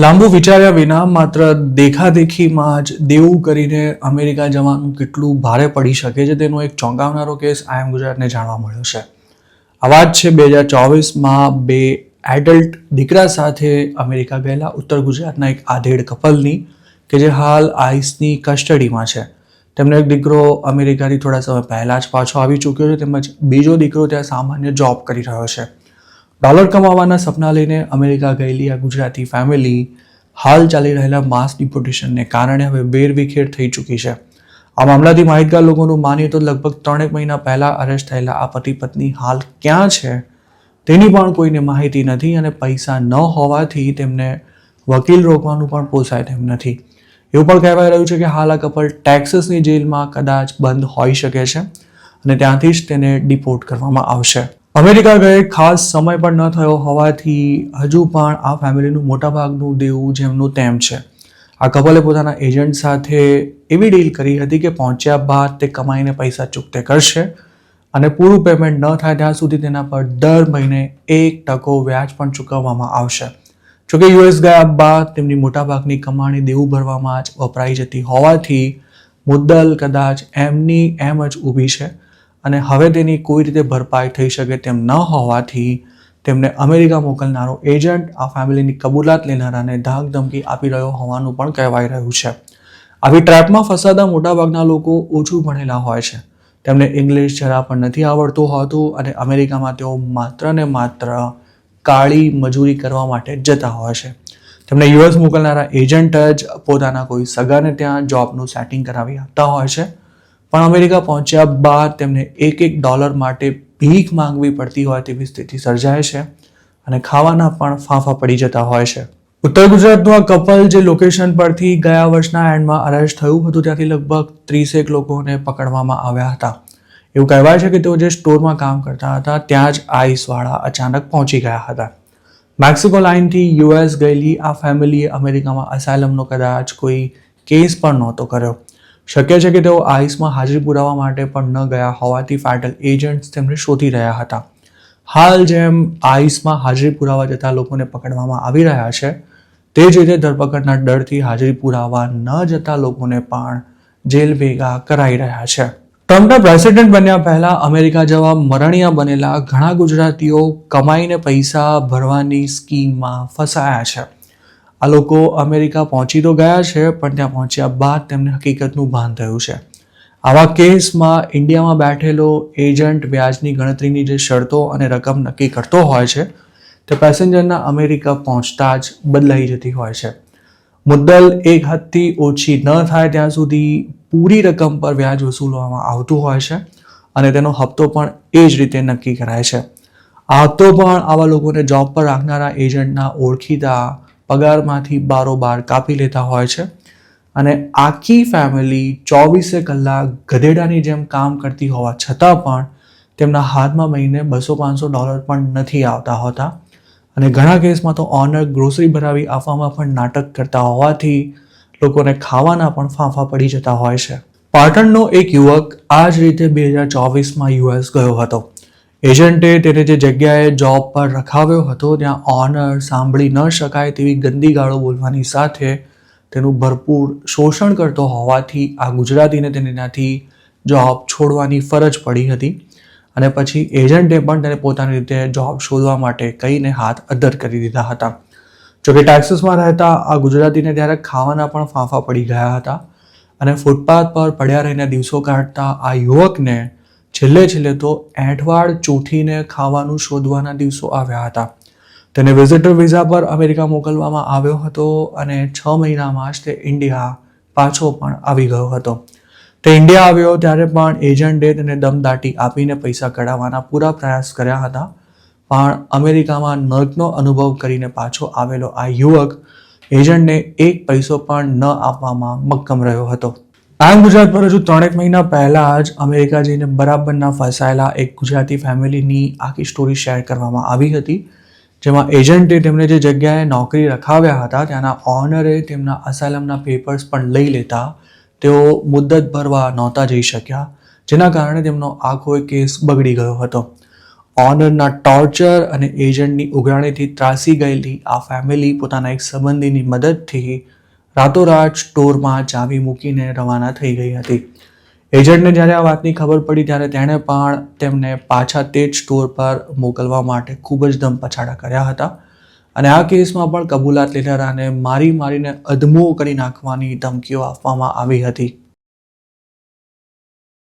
લાંબુ વિચાર્યા વિના માત્ર દેખાદેખીમાં જ દેવું કરીને અમેરિકા જવાનું કેટલું ભારે પડી શકે છે તેનો એક ચોંકાવનારો કેસ આઈ એમ ગુજરાતને જાણવા મળ્યો છે. આ વાત છે 2024માં બે એડલ્ટ દીકરા સાથે અમેરિકા ગયેલા ઉત્તર ગુજરાતના એક આધેડ કપલની કે જે હાલ આઈસની કસ્ટડીમાં છે. તેમનો એક દીકરો અમેરિકાથી થોડા સમય પહેલાં જ પાછો આવી ચૂક્યો છે તેમજ બીજો દીકરો ત્યાં સામાન્ય જોબ કરી રહ્યો છે. ડોલર કમાવાના સપના લઈને અમેરિકા ગયેલી આ ગુજરાતી ફેમિલી હાલ ચાલી રહેલા માસ ડિપોર્ટેશનને કારણે હવે વેરવિખેર થઈ ચૂકી છે. આ મામલાથી માહિતગાર લોકોનું માનીએ તો લગભગ 3 મહિના પહેલા અરેસ્ટ થયેલા આ પતિ પત્ની હાલ ક્યાં છે તેની પણ કોઈને માહિતી નથી અને પૈસા ન હોવાથી તેમને વકીલ રોકવાનું પણ પોસાય તેમ નથી. એવું પણ કહેવાય રહ્યું છે કે હાલ આ કપલ ટેક્સાસની જેલમાં કદાચ બંધ હોઈ શકે છે અને ત્યાંથી જ તેને ડિપોર્ટ કરવામાં આવશે. અમેરિકા ગયે ખાસ સમય પણ ન થયો હોવાથી હજુ પણ આ ફેમિલીનું મોટાભાગનું દેવું જેમનું તેમ છે. આ કપલે પોતાના એજન્ટ સાથે એવી ડીલ કરી હતી કે પહોંચ્યા બાદ તે કમાઈને પૈસા ચૂકતે કરશે અને પૂરું પેમેન્ટ ન થાય ત્યાં સુધી તેના પર દર મહિને 1% વ્યાજ પણ ચૂકવવામાં આવશે. જોકે યુએસ ગયા બાદ તેમની મોટાભાગની કમાણી દેવું ભરવામાં જ વપરાઈ જતી હોવાથી મુદ્દલ કદાચ એમની એમ જ ઊભી છે અને હવે તેની કોઈ રીતે ભરપાઈ થઈ શકે તેમ ન હોવાથી તેમને અમેરિકા મોકલનારો એજન્ટ આ ફેમિલીની કબૂલાત લેનારાને ધાક ધમકી આપી રહ્યો હોવાનું પણ કહેવાય રહ્યું છે. આવી ટ્રેપમાં ફસાતા મોટાભાગના લોકો ઓછું ભણેલા હોય છે. તેમને ઇંગ્લિશ જરા પણ નથી આવડતું હોતું અને અમેરિકામાં તેઓ માત્ર ને માત્ર કાળી મજૂરી કરવા માટે જ જતા હોય છે. તેમને યુએસ મોકલનારા એજન્ટ જ પોતાના કોઈ સગાને ત્યાં જોબનું સેટિંગ કરાવી આપતા હોય છે. પણ અમેરિકા પહોંચ્યા બાદ તેમને $1 માટે ભીખ માંગવી પડતી હોય તેવી સ્થિતિ સર્જાય છે અને ખાવાના પણ ફાંફા પડી જતા હોય છે. ઉત્તર ગુજરાતનું આ કપલ જે લોકેશન પરથી ગયા વર્ષના એન્ડમાં અરેસ્ટ થયું હતું ત્યાંથી લગભગ 30 લોકોને પકડવામાં આવ્યા હતા. એવું કહેવાય છે કે તેઓ જે સ્ટોરમાં કામ કરતા હતા ત્યાં જ આઈસવાળા અચાનક પહોંચી ગયા હતા. મેક્સિકો લાઇનથી યુએસ ગયેલી આ ફેમિલીએ અમેરિકામાં અસાયલમનો કદાચ કોઈ કેસ પણ નહોતો કર્યો. શક્ય છે કે તેઓ આઈસમાં હાજરી પુરાવા માટે પણ ન ગયા હોવાથી ફેડરલ એજન્ટ્સ તેમને શોધી રહ્યા હતા. હાલ જેમ આઈસમાં હાજરી પુરાવા જતા લોકોને પકડવામાં આવી રહ્યા છે તે જ રીતે ધરપકડના ડરથી હાજરી પુરાવા ન જતા લોકોને પણ જેલ ભેગા કરાઈ રહ્યા છે. ટ્રમ્પના પ્રેસિડેન્ટ બન્યા પહેલા અમેરિકા જવા મરણિયા બનેલા ઘણા ગુજરાતીઓ કમાઈને પૈસા ભરવાની સ્કીમમાં ફસાયા છે. આ લોકો અમેરિકા પહોંચી તો ગયા છે પણ ત્યાં પહોંચ્યા બાદ તેમને હકીકતનું ભાન થયું છે. આવા કેસમાં ઇન્ડિયામાં બેઠેલો એજન્ટ વ્યાજની ગણતરીની જે શરતો અને રકમ નક્કી કરતો હોય છે તે પેસેન્જરના અમેરિકા પહોંચતા જ બદલાઈ જતી હોય છે. મુદ્દલ એક હદથી ઓછી ન થાય ત્યાં સુધી પૂરી રકમ પર વ્યાજ વસૂલવામાં આવતું હોય છે અને તેનો હપ્તો પણ એ જ રીતે નક્કી કરાય છે. આ હપ્તો પણ આવા લોકોને જોબ પર રાખનારા એજન્ટના ઓળખીતા પગારમાંથી બારોબાર કાપી લેતા હોય છે અને આખી ફેમિલી 24 કલાક ગધેડાની જેમ કામ કરતી હોવા છતાં પણ તેમના હાથમાં મહિને $200-500 પણ નથી આવતા હોતા અને ઘણા કેસમાં તો ઓનર ગ્રોસરી ભરાવી આપવામાં પણ નાટક કરતા હોવાથી લોકોને ખાવાના પણ ફાંફા પડી જતા હોય છે. પાટણનો એક યુવક આ જ રીતે 2024માં યુએસ ગયો હતો. એજન્ટે તેને જે જગ્યાએ જોબ પર રખાવ્યો હતો ત્યાં ઓનર સાંભળી ન શકાય તેવી ગંદી ગાળો બોલવાની સાથે તેનું ભરપૂર શોષણ કરતો હોવાથી આ ગુજરાતીને તેનાથી જોબ છોડવાની ફરજ પડી હતી અને પછી એજન્ટે પણ તેને પોતાની રીતે જોબ શોધવા માટે કહીને હાથ અદ્ધર કરી દીધા હતા. જોકે ટેક્સાસમાં રહેતા આ ગુજરાતીને ત્યારે ખાવાના પણ ફાંફા પડી ગયા હતા અને ફૂટપાથ પર પડ્યા રહીને દિવસો કાઢતા આ યુવકને છેલ્લે તો એંઠવાડ ચૂંટીને ખાવાનું શોધવાના દિવસો આવ્યા હતા. તેને વિઝિટર વિઝા પર અમેરિકા મોકલવામાં આવ્યો હતો અને 6 મહિનામાં જ તે ઇન્ડિયા પાછો પણ આવી ગયો હતો. તે ઇન્ડિયા આવ્યો ત્યારે પણ એજન્ટે તેને દમદાટી આપીને પૈસા કઢાવવાના પૂરા પ્રયાસ કર્યા હતા પણ અમેરિકામાં નર્કનો અનુભવ કરીને પાછો આવેલો આ યુવક એજન્ટને 1 પૈસો પણ ન આપવામાં મક્કમ રહ્યો હતો. આમ ગુજરાત પર હજુ 3 મહિના પહેલા જ અમેરિકા જઈને બરાબરના ફસાયેલા એક ગુજરાતી ફેમિલીની આખી સ્ટોરી શેર કરવામાં આવી હતી જેમાં એજન્ટે તેમને જે જગ્યાએ નોકરી રખાવ્યા હતા ત્યાંના ઓનરે તેમના અસાયલમના પેપર્સ પણ લઈ લેતા તેઓ મુદ્દત ભરવા નહોતા જઈ શક્યા જેના કારણે તેમનો આખો કેસ બગડી ગયો હતો. ઓનરના ટોર્ચર અને એજન્ટની ઉઘરાણીથી ત્રાસી ગયેલી આ ફેમિલી પોતાના એક સંબંધીની મદદથી રાતોરાત સ્ટોરમાં ચાવી મૂકીને રવાના થઈ ગઈ હતી. એજન્ટને જ્યારે આ વાતની ખબર પડી ત્યારે તેણે પણ તેમને પાછા તે જ સ્ટોર પર મોકલવા માટે ખૂબ જ ધમપછાડા કર્યા હતા અને આ કેસમાં પણ કબૂલાત લેનારાને મારીને અધમો કરી નાખવાની ધમકીઓ આપવામાં આવી હતી.